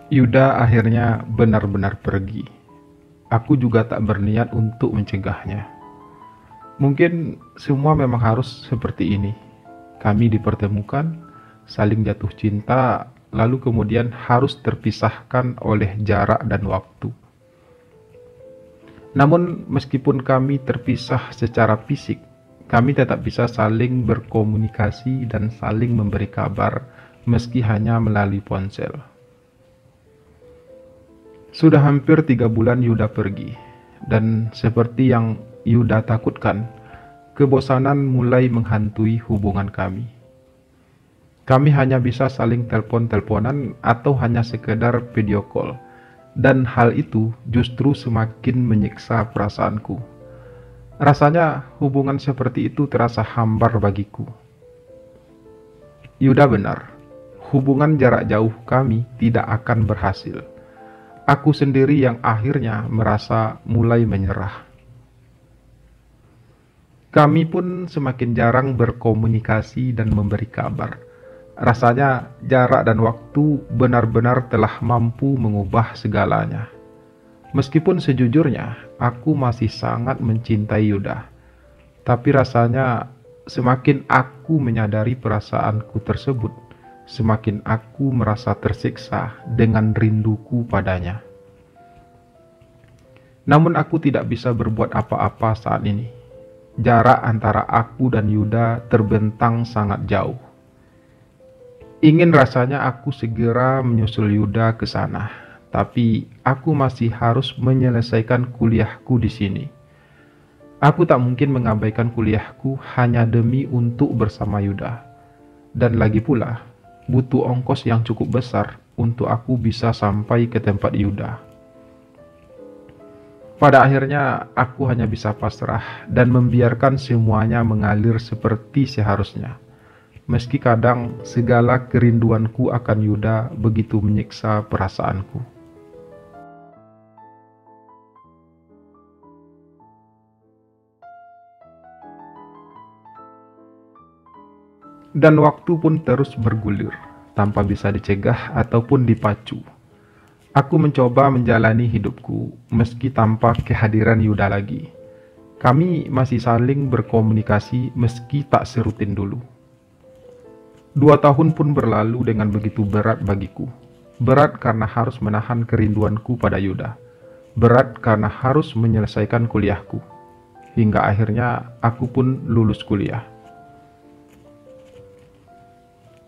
Yuda akhirnya benar-benar pergi. Aku juga tak berniat untuk mencegahnya. Mungkin semua memang harus seperti ini. Kami dipertemukan, saling jatuh cinta, lalu kemudian harus terpisahkan oleh jarak dan waktu. Namun meskipun kami terpisah secara fisik, kami tetap bisa saling berkomunikasi dan saling memberi kabar meski hanya melalui ponsel. Sudah hampir 3 bulan Yuda pergi, dan seperti yang Yuda takutkan, kebosanan mulai menghantui hubungan kami. Kami hanya bisa saling telepon-teleponan atau hanya sekedar video call, dan hal itu justru semakin menyiksa perasaanku. Rasanya hubungan seperti itu terasa hambar bagiku. Yuda benar, hubungan jarak jauh kami tidak akan berhasil. Aku sendiri yang akhirnya merasa mulai menyerah. Kami pun semakin jarang berkomunikasi dan memberi kabar. Rasanya jarak dan waktu benar-benar telah mampu mengubah segalanya. Meskipun sejujurnya aku masih sangat mencintai Yuda, tapi rasanya semakin aku menyadari perasaanku tersebut, semakin aku merasa tersiksa dengan rinduku padanya. Namun aku tidak bisa berbuat apa-apa saat ini. Jarak antara aku dan Yuda terbentang sangat jauh. Ingin rasanya aku segera menyusul Yuda ke sana, tapi aku masih harus menyelesaikan kuliahku di sini. Aku tak mungkin mengabaikan kuliahku hanya demi untuk bersama Yuda. Dan lagi pula, butuh ongkos yang cukup besar untuk aku bisa sampai ke tempat Yuda. Pada akhirnya, aku hanya bisa pasrah dan membiarkan semuanya mengalir seperti seharusnya. Meski kadang segala kerinduanku akan Yuda begitu menyiksa perasaanku. Dan waktu pun terus bergulir, tanpa bisa dicegah ataupun dipacu. Aku mencoba menjalani hidupku, meski tanpa kehadiran Yuda lagi. Kami masih saling berkomunikasi meski tak serutin dulu. 2 tahun pun berlalu dengan begitu berat bagiku. Berat karena harus menahan kerinduanku pada Yuda. Berat karena harus menyelesaikan kuliahku. Hingga akhirnya aku pun lulus kuliah.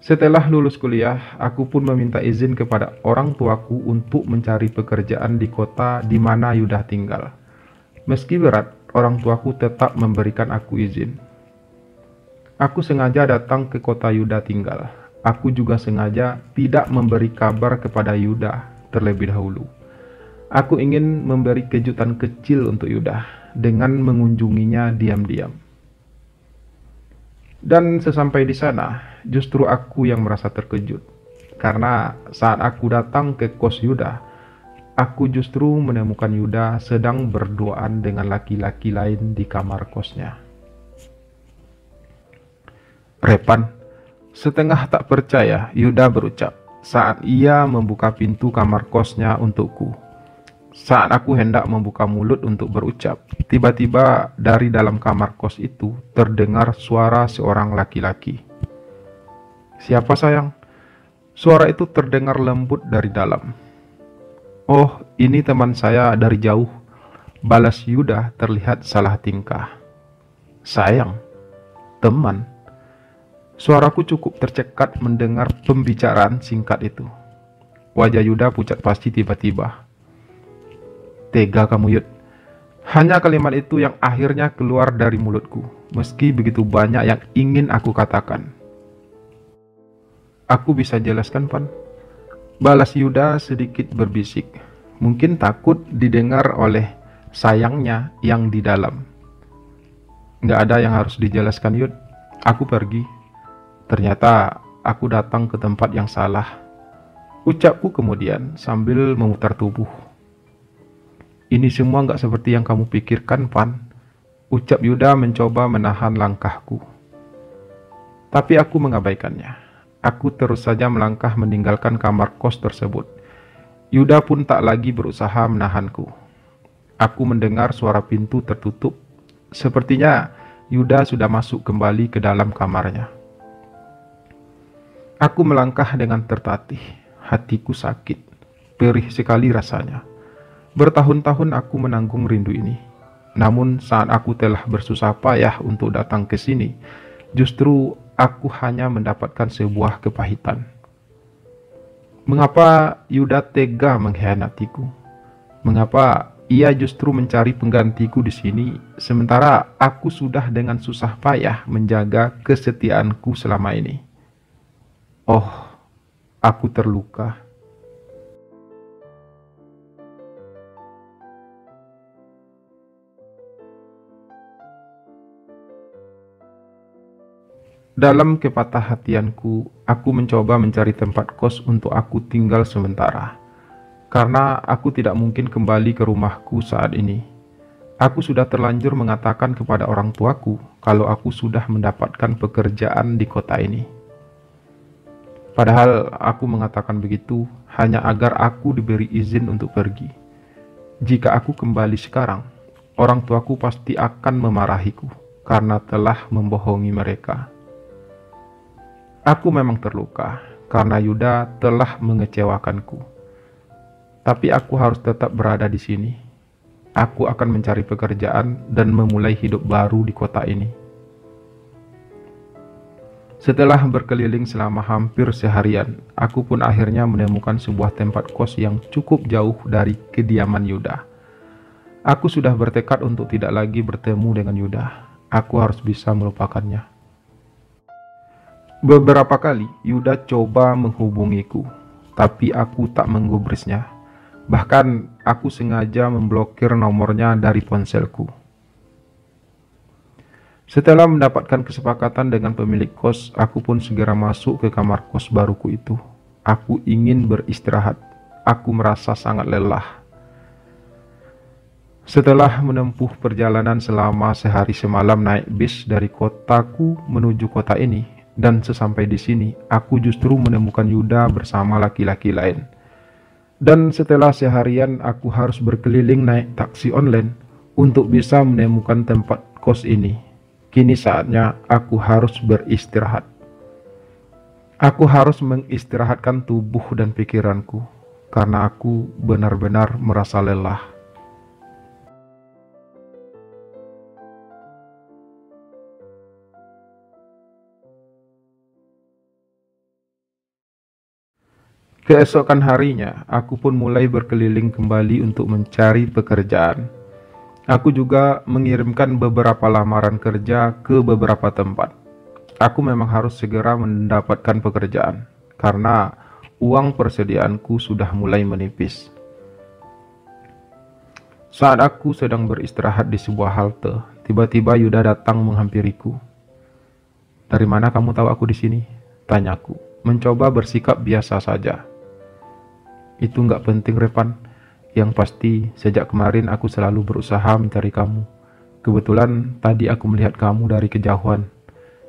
Setelah lulus kuliah, aku pun meminta izin kepada orang tuaku untuk mencari pekerjaan di kota di mana Yuda tinggal. Meski berat, orang tuaku tetap memberikan aku izin. Aku sengaja datang ke kota Yuda tinggal. Aku juga sengaja tidak memberi kabar kepada Yuda terlebih dahulu. Aku ingin memberi kejutan kecil untuk Yuda dengan mengunjunginya diam-diam. Dan sesampai di sana, justru aku yang merasa terkejut. Karena saat aku datang ke kos Yuda, aku justru menemukan Yuda sedang berduaan dengan laki-laki lain di kamar kosnya. Repan, setengah tak percaya Yuda berucap saat ia membuka pintu kamar kosnya untukku. Saat aku hendak membuka mulut untuk berucap, tiba-tiba dari dalam kamar kos itu terdengar suara seorang laki-laki. "Siapa sayang?" Suara itu terdengar lembut dari dalam. "Oh, ini teman saya dari jauh," balas Yuda terlihat salah tingkah. "Sayang? Teman?" Suaraku cukup tercekat mendengar pembicaraan singkat itu. Wajah Yuda pucat pasti tiba-tiba. "Tega kamu, Yud." Hanya kalimat itu yang akhirnya keluar dari mulutku, meski begitu banyak yang ingin aku katakan. "Aku bisa jelaskan, Pan," balas Yuda sedikit berbisik. Mungkin takut didengar oleh sayangnya yang di dalam. "Nggak ada yang harus dijelaskan, Yud. Aku pergi. Ternyata aku datang ke tempat yang salah," ucapku kemudian sambil memutar tubuh. "Ini semua nggak seperti yang kamu pikirkan, Pan," ucap Yuda mencoba menahan langkahku. Tapi aku mengabaikannya. Aku terus saja melangkah meninggalkan kamar kos tersebut. Yuda pun tak lagi berusaha menahanku. Aku mendengar suara pintu tertutup. Sepertinya Yuda sudah masuk kembali ke dalam kamarnya. Aku melangkah dengan tertatih. Hatiku sakit. Perih sekali rasanya. Bertahun-tahun aku menanggung rindu ini. Namun saat aku telah bersusah payah untuk datang ke sini, justru aku hanya mendapatkan sebuah kepahitan. Mengapa Yuda tega mengkhianatiku? Mengapa ia justru mencari penggantiku di sini, sementara aku sudah dengan susah payah menjaga kesetiaanku selama ini? Oh, aku terluka. Dalam kepatah hatianku, aku mencoba mencari tempat kos untuk aku tinggal sementara. Karena aku tidak mungkin kembali ke rumahku saat ini. Aku sudah terlanjur mengatakan kepada orang tuaku kalau aku sudah mendapatkan pekerjaan di kota ini. Padahal aku mengatakan begitu hanya agar aku diberi izin untuk pergi. Jika aku kembali sekarang, orang tuaku pasti akan memarahiku karena telah membohongi mereka. Aku memang terluka karena Yuda telah mengecewakanku. Tapi aku harus tetap berada di sini. Aku akan mencari pekerjaan dan memulai hidup baru di kota ini. Setelah berkeliling selama hampir seharian, aku pun akhirnya menemukan sebuah tempat kos yang cukup jauh dari kediaman Yuda. Aku sudah bertekad untuk tidak lagi bertemu dengan Yuda. Aku harus bisa melupakannya. Beberapa kali Yuda coba menghubungiku, tapi aku tak menggubrisnya. Bahkan aku sengaja memblokir nomornya dari ponselku. Setelah mendapatkan kesepakatan dengan pemilik kos, aku pun segera masuk ke kamar kos baruku itu. Aku ingin beristirahat. Aku merasa sangat lelah. Setelah menempuh perjalanan selama sehari semalam naik bis dari kotaku menuju kota ini, dan sesampai di sini, aku justru menemukan Yuda bersama laki-laki lain. Dan setelah seharian aku harus berkeliling naik taksi online untuk bisa menemukan tempat kos ini. Kini saatnya aku harus beristirahat. Aku harus mengistirahatkan tubuh dan pikiranku, karena aku benar-benar merasa lelah. Keesokan harinya, aku pun mulai berkeliling kembali untuk mencari pekerjaan. Aku juga mengirimkan beberapa lamaran kerja ke beberapa tempat. Aku memang harus segera mendapatkan pekerjaan, karena uang persediaanku sudah mulai menipis. Saat aku sedang beristirahat di sebuah halte, tiba-tiba Yuda datang menghampiriku. "Dari mana kamu tahu aku di sini?" tanyaku, mencoba bersikap biasa saja. "Itu nggak penting, Revan. Yang pasti, sejak kemarin aku selalu berusaha mencari kamu. Kebetulan tadi aku melihat kamu dari kejauhan.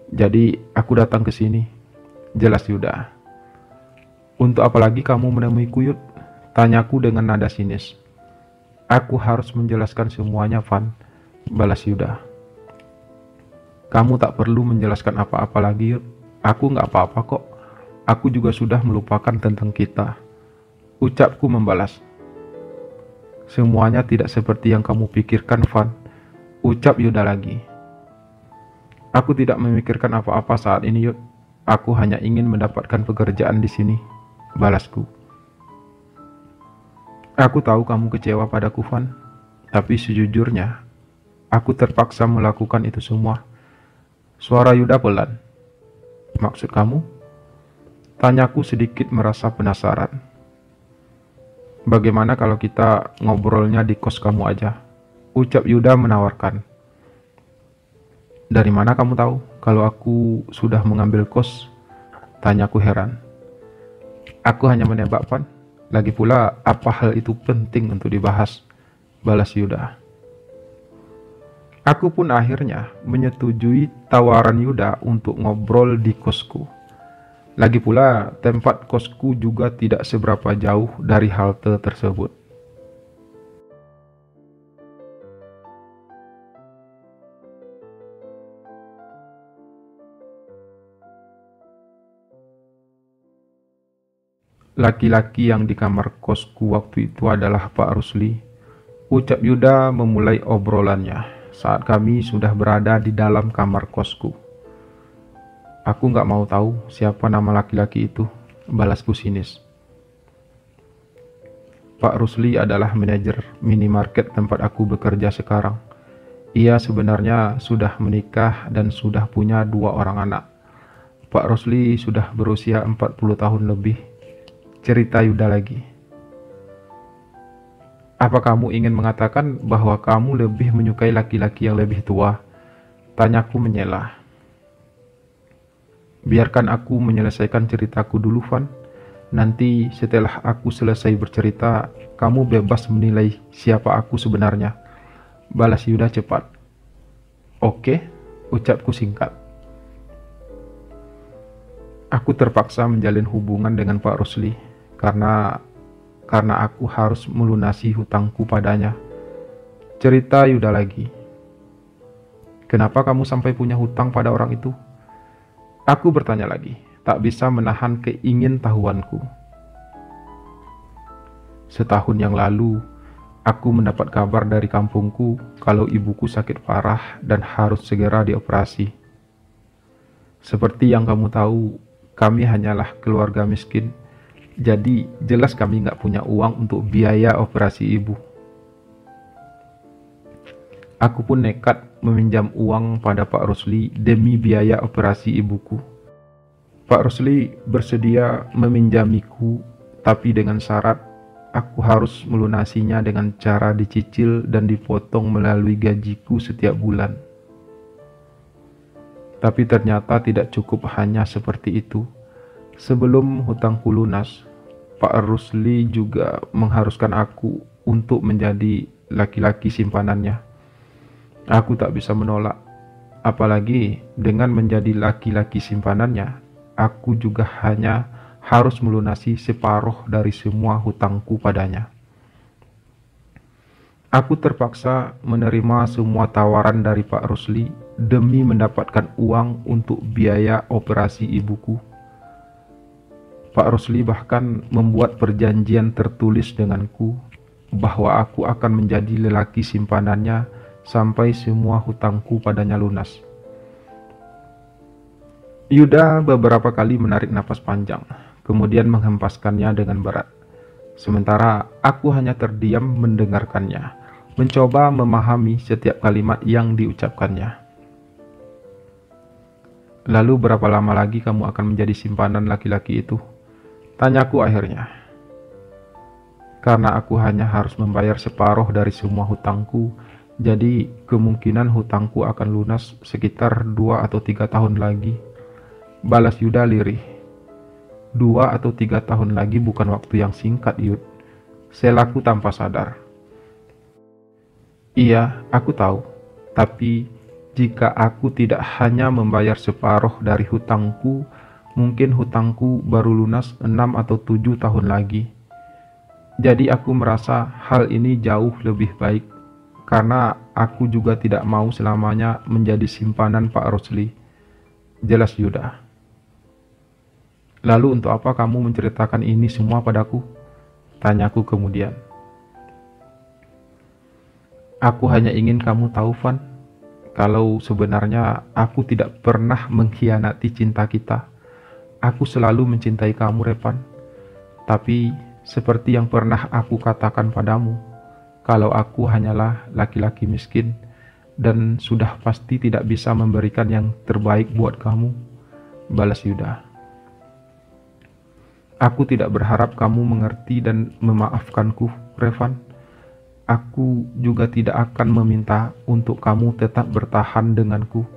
Jadi, aku datang ke sini." Jelas Yuda. "Untuk apa lagi kamu menemuiku, Yud?" tanyaku dengan nada sinis. "Aku harus menjelaskan semuanya, Van," balas Yuda. "Kamu tak perlu menjelaskan apa-apa lagi, Yud. Aku nggak apa-apa kok. Aku juga sudah melupakan tentang kita," ucapku membalas. "Semuanya tidak seperti yang kamu pikirkan, Van," ucap Yuda lagi. "Aku tidak memikirkan apa-apa saat ini, Yud. Aku hanya ingin mendapatkan pekerjaan di sini," balasku. "Aku tahu kamu kecewa padaku, Van. Tapi sejujurnya, aku terpaksa melakukan itu semua." Suara Yuda pelan. "Maksud kamu?" tanyaku sedikit merasa penasaran. "Bagaimana kalau kita ngobrolnya di kos kamu aja?" ucap Yuda menawarkan. "Dari mana kamu tahu kalau aku sudah mengambil kos?" tanyaku heran. "Aku hanya menebak, Van. Lagi pula, apa hal itu penting untuk dibahas?" balas Yuda. Aku pun akhirnya menyetujui tawaran Yuda untuk ngobrol di kosku. Lagi pula, tempat kosku juga tidak seberapa jauh dari halte tersebut. Laki-laki yang di kamar kosku waktu itu adalah Pak Rusli, ucap Yuda memulai obrolannya saat kami sudah berada di dalam kamar kosku. Aku nggak mau tahu siapa nama laki-laki itu, balasku sinis. Pak Rusli adalah manajer minimarket tempat aku bekerja sekarang. Ia sebenarnya sudah menikah dan sudah punya 2 orang anak. Pak Rusli sudah berusia 40 tahun lebih. Cerita Yuda lagi. Apa kamu ingin mengatakan bahwa kamu lebih menyukai laki-laki yang lebih tua? Tanyaku menyela. Biarkan aku menyelesaikan ceritaku dulu, Van. Nanti setelah aku selesai bercerita, kamu bebas menilai siapa aku sebenarnya. Balas Yuda cepat. Oke, ucapku singkat. Aku terpaksa menjalin hubungan dengan Pak Rusli karena aku harus melunasi hutangku padanya. Cerita Yuda lagi. Kenapa kamu sampai punya hutang pada orang itu? Aku bertanya lagi, tak bisa menahan keingintahuanku. Setahun yang lalu, aku mendapat kabar dari kampungku kalau ibuku sakit parah dan harus segera dioperasi. Seperti yang kamu tahu, kami hanyalah keluarga miskin. Jadi jelas kami nggak punya uang untuk biaya operasi ibu. Aku pun nekat meminjam uang pada Pak Rusli demi biaya operasi ibuku. Pak Rusli bersedia meminjamiku, tapi dengan syarat aku harus melunasinya dengan cara dicicil dan dipotong melalui gajiku setiap bulan. Tapi ternyata tidak cukup hanya seperti itu. Sebelum hutangku lunas, Pak Rusli juga mengharuskan aku untuk menjadi laki-laki simpanannya. Aku tak bisa menolak, apalagi dengan menjadi laki-laki simpanannya, aku juga hanya harus melunasi separuh dari semua hutangku padanya. Aku terpaksa menerima semua tawaran dari Pak Rusli demi mendapatkan uang untuk biaya operasi ibuku. Pak Rusli bahkan membuat perjanjian tertulis denganku bahwa aku akan menjadi lelaki simpanannya sampai semua hutangku padanya lunas. Yuda beberapa kali menarik napas panjang, kemudian menghempaskannya dengan berat. Sementara aku hanya terdiam mendengarkannya, mencoba memahami setiap kalimat yang diucapkannya. Lalu berapa lama lagi kamu akan menjadi simpanan laki-laki itu? Tanyaku akhirnya. Karena aku hanya harus membayar separuh dari semua hutangku, jadi kemungkinan hutangku akan lunas sekitar 2 atau 3 tahun lagi. Balas Yuda lirih. 2 atau 3 tahun lagi bukan waktu yang singkat, Yud. Selaku tanpa sadar. Iya, aku tahu. Tapi jika aku tidak hanya membayar separuh dari hutangku, mungkin hutangku baru lunas 6 atau 7 tahun lagi. Jadi aku merasa hal ini jauh lebih baik, karena aku juga tidak mau selamanya menjadi simpanan Pak Rusli. Jelas Yuda. Lalu untuk apa kamu menceritakan ini semua padaku? Tanyaku kemudian. Aku hanya ingin kamu tahu, Van, kalau sebenarnya aku tidak pernah mengkhianati cinta kita. Aku selalu mencintai kamu, Repan. Tapi seperti yang pernah aku katakan padamu, kalau aku hanyalah laki-laki miskin dan sudah pasti tidak bisa memberikan yang terbaik buat kamu. Balas Yuda. Aku tidak berharap kamu mengerti dan memaafkanku, Revan. Aku juga tidak akan meminta untuk kamu tetap bertahan denganku.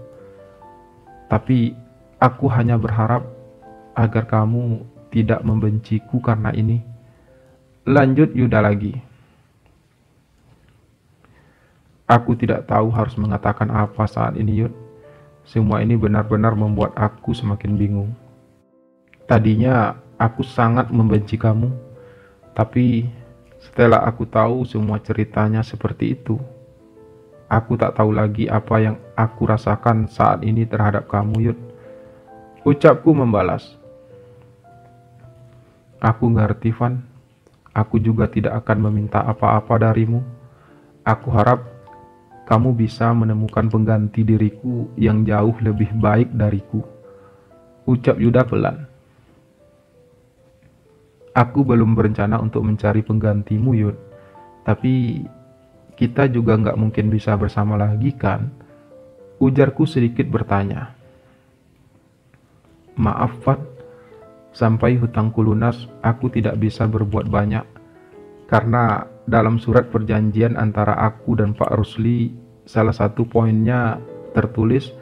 Tapi aku hanya berharap agar kamu tidak membenciku karena ini. Lanjut Yuda lagi. Aku tidak tahu harus mengatakan apa saat ini, Yud. Semua ini benar-benar membuat aku semakin bingung. Tadinya aku sangat membenci kamu, tapi setelah aku tahu semua ceritanya seperti itu, aku tak tahu lagi apa yang aku rasakan saat ini terhadap kamu, Yud. Ucapku membalas. Aku ngerti, Van. Aku juga tidak akan meminta apa-apa darimu. Aku harap kamu bisa menemukan pengganti diriku yang jauh lebih baik dariku. Ucap Yuda pelan. Aku belum berencana untuk mencari penggantimu, Yud. Tapi kita juga nggak mungkin bisa bersama lagi, kan? Ujarku sedikit bertanya. Maaf, Van. Sampai hutangku lunas, aku tidak bisa berbuat banyak. Karena dalam surat perjanjian antara aku dan Pak Rusli, salah satu poinnya tertulis,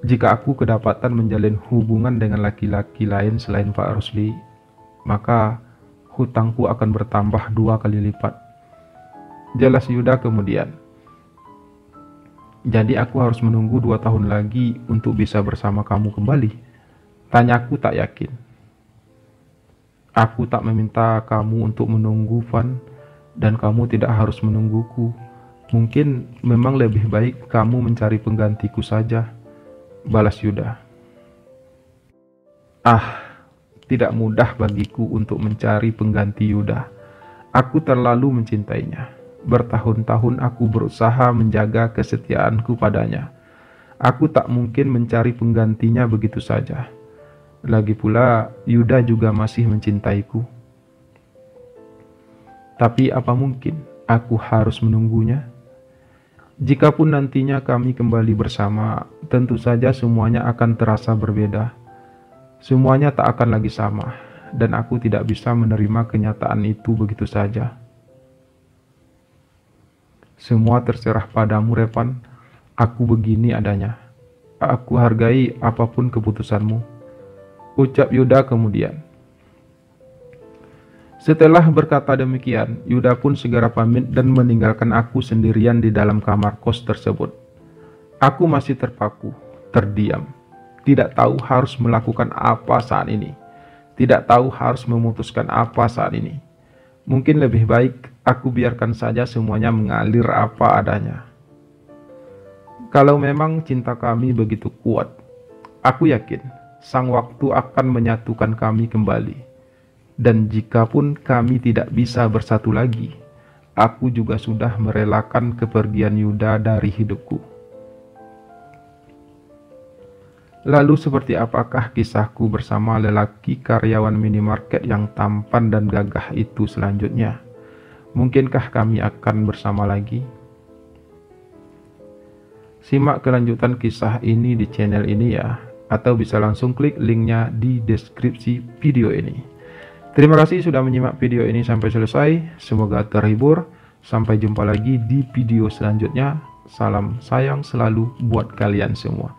jika aku kedapatan menjalin hubungan dengan laki-laki lain selain Pak Rusli, maka hutangku akan bertambah 2 kali lipat. Jelas Yuda kemudian. Jadi aku harus menunggu 2 tahun lagi untuk bisa bersama kamu kembali? Tanyaku tak yakin. Aku tak meminta kamu untuk menunggu, Van, dan kamu tidak harus menungguku. Mungkin memang lebih baik kamu mencari penggantiku saja, balas Yuda. Tidak mudah bagiku untuk mencari pengganti Yuda. Aku terlalu mencintainya. Bertahun-tahun aku berusaha menjaga kesetiaanku padanya. Aku tak mungkin mencari penggantinya begitu saja. Lagi pula, Yuda juga masih mencintaiku. Tapi apa mungkin aku harus menunggunya? Jikapun nantinya kami kembali bersama, tentu saja semuanya akan terasa berbeda. Semuanya tak akan lagi sama, dan aku tidak bisa menerima kenyataan itu begitu saja. Semua terserah padamu, Revan. Aku begini adanya. Aku hargai apapun keputusanmu, ucap Yuda kemudian. Setelah berkata demikian, Yuda pun segera pamit dan meninggalkan aku sendirian di dalam kamar kos tersebut. Aku masih terpaku, terdiam. Tidak tahu harus melakukan apa saat ini. Tidak tahu harus memutuskan apa saat ini. Mungkin lebih baik aku biarkan saja semuanya mengalir apa adanya. Kalau memang cinta kami begitu kuat, aku yakin sang waktu akan menyatukan kami kembali. Dan jikapun kami tidak bisa bersatu lagi, aku juga sudah merelakan kepergian Yuda dari hidupku. Lalu seperti apakah kisahku bersama lelaki karyawan minimarket yang tampan dan gagah itu selanjutnya? Mungkinkah kami akan bersama lagi? Simak kelanjutan kisah ini di channel ini ya, atau bisa langsung klik linknya di deskripsi video ini. Terima kasih sudah menyimak video ini sampai selesai. Semoga terhibur. Sampai jumpa lagi di video selanjutnya. Salam sayang selalu buat kalian semua.